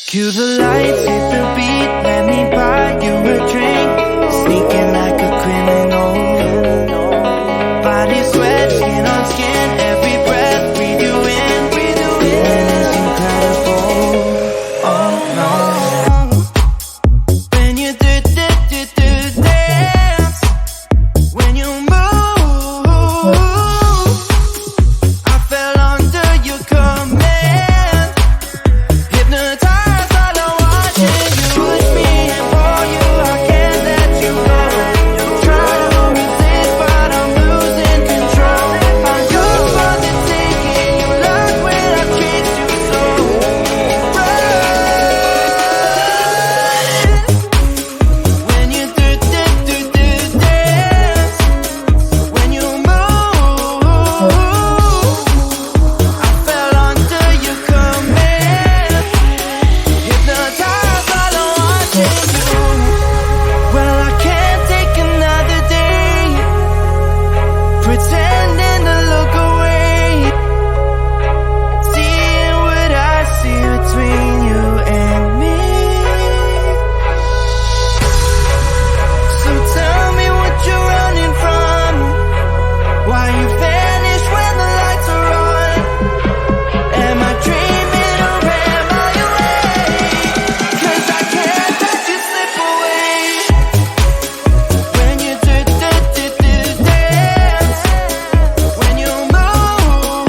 Cue the lights, hit the beat, let me buy you a drink. Sneaking like a criminal. Body sweat, skin on skin, every breath, breathe you in, feeling is incredible. Oh no. When you do dance, when you move, I fell under your command, hypnotized all I watching you. Push me and pull you, I can't let you go. Try to resist, but I'm losing control. I'm yours for the taking, you love when I treat you so right. When you do dance, when you move, I fell under your command, hypnotized all I watching you. Well, I can't take another day pretending to look away, seeing what I see between you and me. So tell me what you're running from, why you vanish when the lights are on. Am I dreaming or am I awake? 'Cause I can't let you slip away. When you do dance, when you move,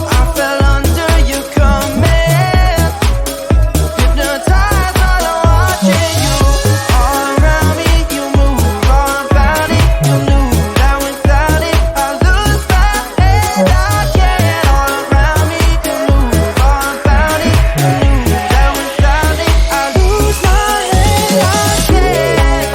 I fell under your command, hypnotized all I watching you. All around me, you move, all about it. You knew that without it, I lose my head. I can't. All around me, you move, all about it. You knew that without it, I lose my head. I can't.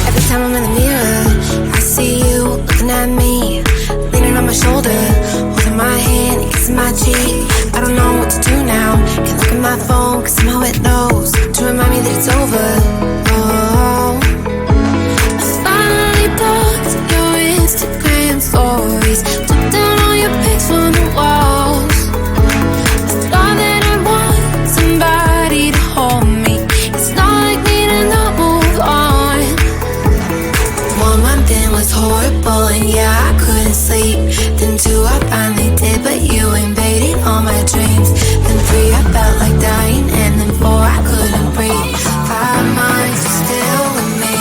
Every time I'm in the mirror, I see you looking at me, leaning on my shoulder, holding my hand, kissing my cheek. I don't know what to do now. Can't look at my phone, 'cause somehow it knows to remind me that it's over. Oh, I finally blocked your Instagram stories, took down all your pics from the walls. I thought that I want somebody to hold me. It's not like me to not move on. 1 month in was horrible, and yeah, I couldn't sleep. Then 2, I finally did, but you invaded all my dreams. Then 3, I felt like dying, and then 4, I couldn't breathe. 5 months, you're still with me.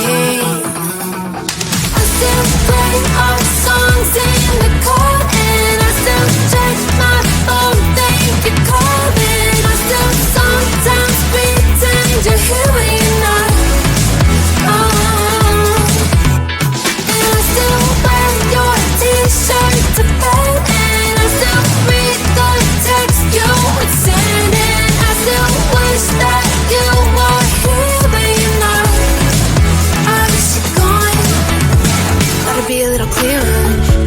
I still play our songs in the car, and I still check my phone, think you're calling. I still sometimes pretend you're here when you're not. And I still wear your t-shirt to bed, and I still read the text you would send, and I still wish that you were here when you're not. I wish you're gone. Thought it'd be a little clearer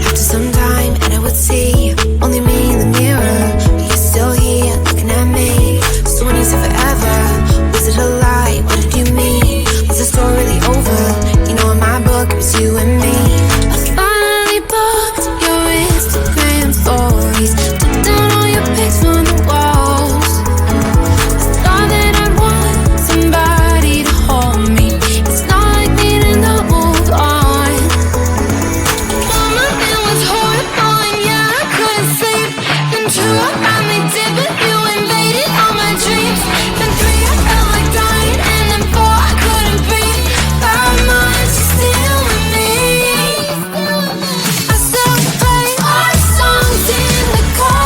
after some time, and I would see only me in the mirror, but you're still here looking at me. So when you said forever, was it a lie? What did you mean? Was the story really over? You know, in my book, it was you and me. I finally blocked your Instagram stories, took down all your pics from the walls. I thought that I'd want somebody to hold me. It's not like me to not move on. 1 month it was horrible, and yeah, I couldn't sleep. Then 2, I finally did, but you invaded all my dreams. Then 3, I felt like dying, and then 4, I couldn't breathe. 5 months, you're still with me. I still play our songs in the car,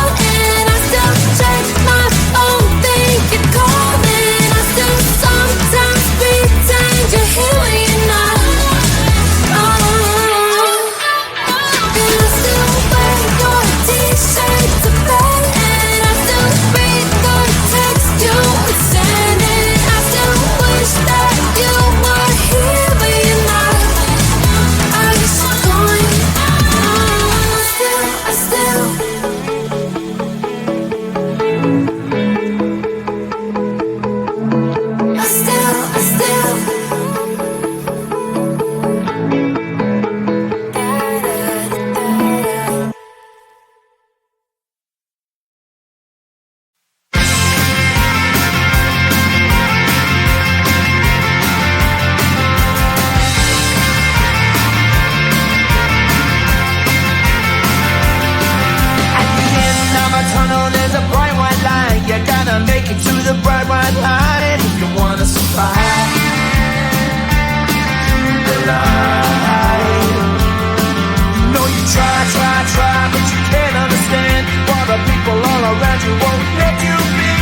but you won't let you be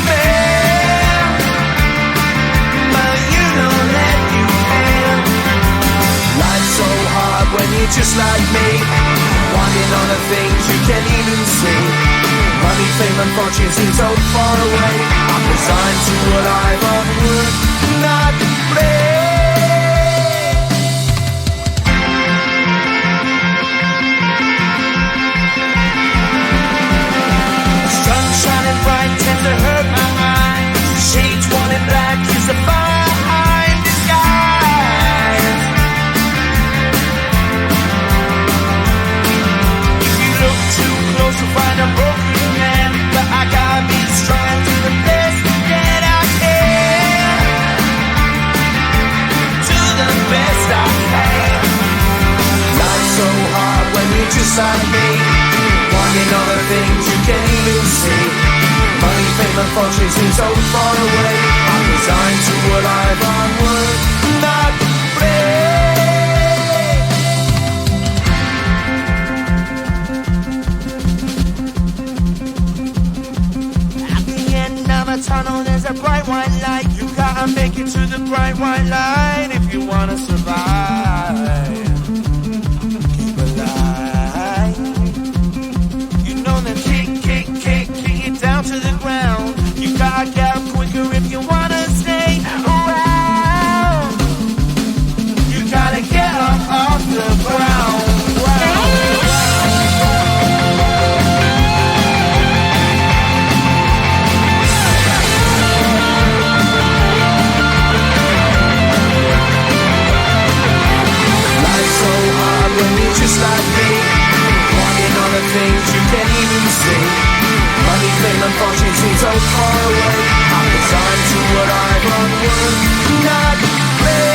man. But you don't let you man. Life's so hard when you're just like me, wanting all the things you can't even see. Money, fame and fortune seem so far away. I'm resigned to a life of work, not play. Sun shining bright tends to hurt my mind. Shades worn in black is the fire in disguise. If you look too close you'll find a broken man, but I gotta be strong to the best that I can. To the best I can. Life's so hard when you're just like me, wanting all the things you can't even see. Money, fame and fortune seem so far away. I'm resigned to a life on work, not play. At the end of a tunnel there's a bright white light. You gotta make it to the bright white light if you wanna survive. Keep alive. You know that kick it down to the ground. You gotta get up quicker if you wanna stay around. You gotta get up off the ground. Life's so hard when you're just like me, wanting all the things you can't even see. Money, fame and fortune seem so far away. I'm resigned to what I've on work, not play.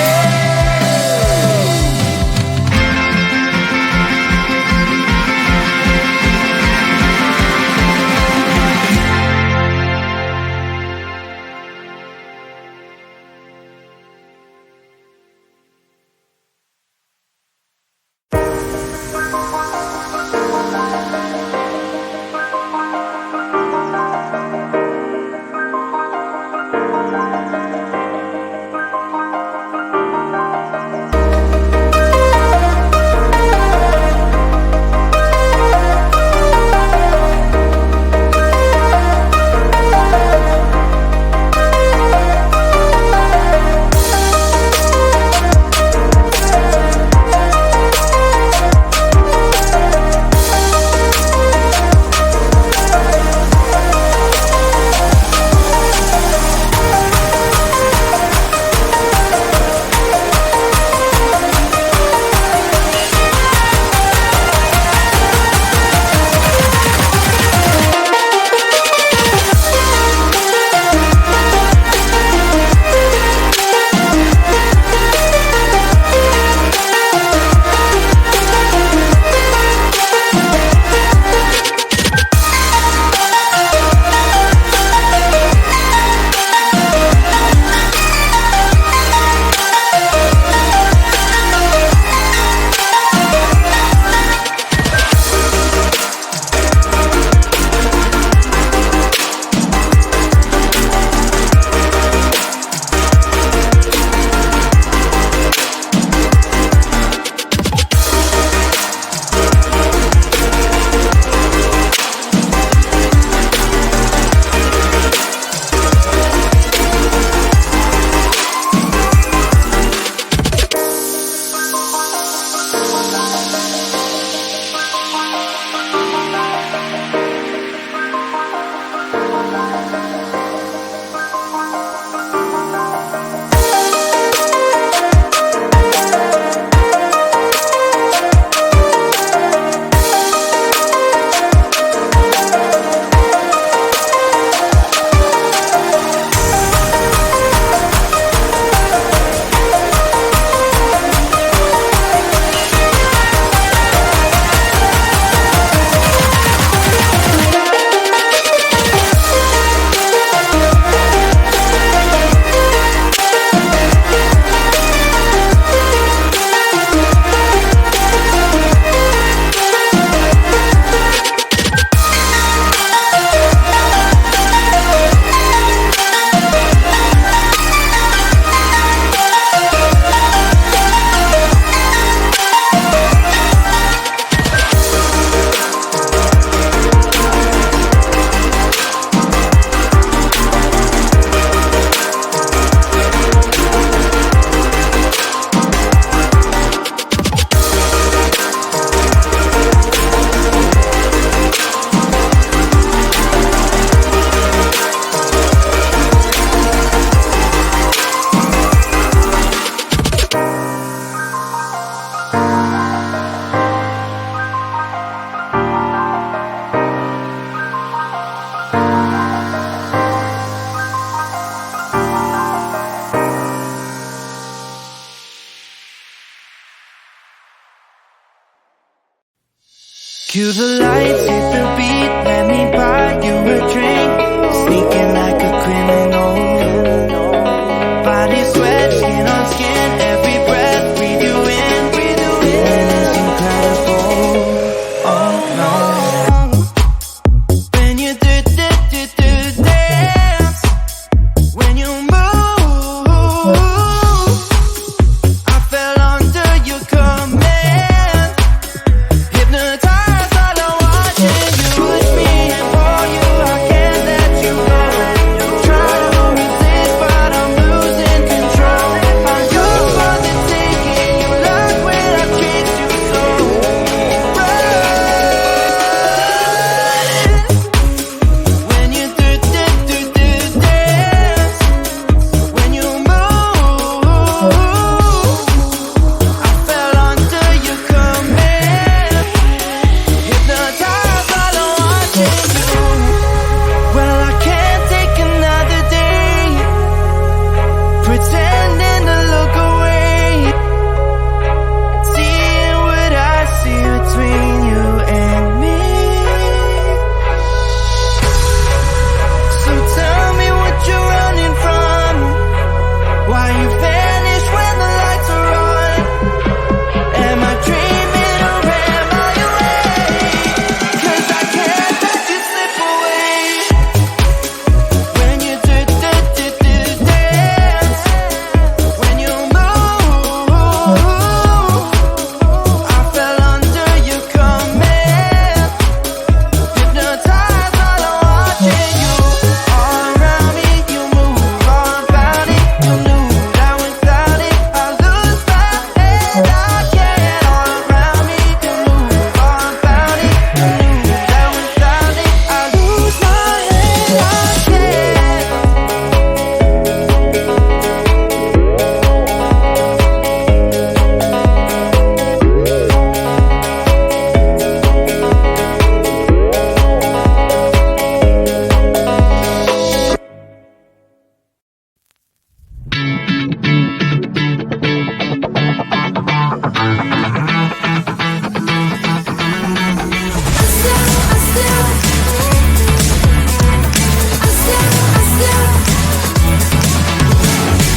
Cue the lights, hit the beat, let me buy you a drink. Sneaking like a criminal. Body sweat, skin on skin, every breath, breathe you in, and it's incredible. Oh no. When you do dance, when you move, I fell under your command. Hypnotized, all I'm watching you. Push me and pull you, I can't let you go. Try to resist, but I'm losing control. I'm yours for the taking. You love when I treat you so right. When you do dance, when you move, I fell under your command. Hypnotized, all I'm watching you. Well, I can't take another day pretending to look away, seeing what I see between you and me. So tell me what you're running from, why you vanish when the lights are on. Am I dreaming or am I awake? 'Cause I can't let you slip away. When you do dance, when you move, I fell under your command. Hypnotized, all I'm watching you. All around me, you move, all about it. You knew that without it, I lose my head. I can't. All around me, you move, all about it. You knew that without it, I lose my head. I can't.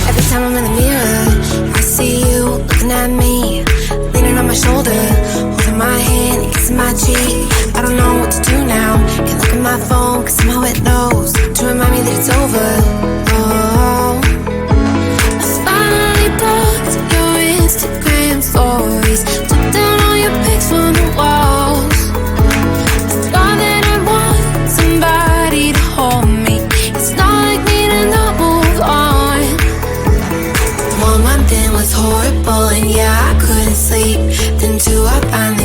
Every time I'm in the mirror, I see you looking at me, leaning on my shoulder, holding my hand, kissing my cheek. I don't know what to do now. Can't look at my phone, 'cause somehow it knows to remind me that it's over. Oh, I finally blocked your Instagram stories, took down all your pics from the walls. I thought that I'd want somebody to hold me. It's not like me to not move on. 1 month in was horrible, and yeah, I couldn't sleep. Then 2, I finally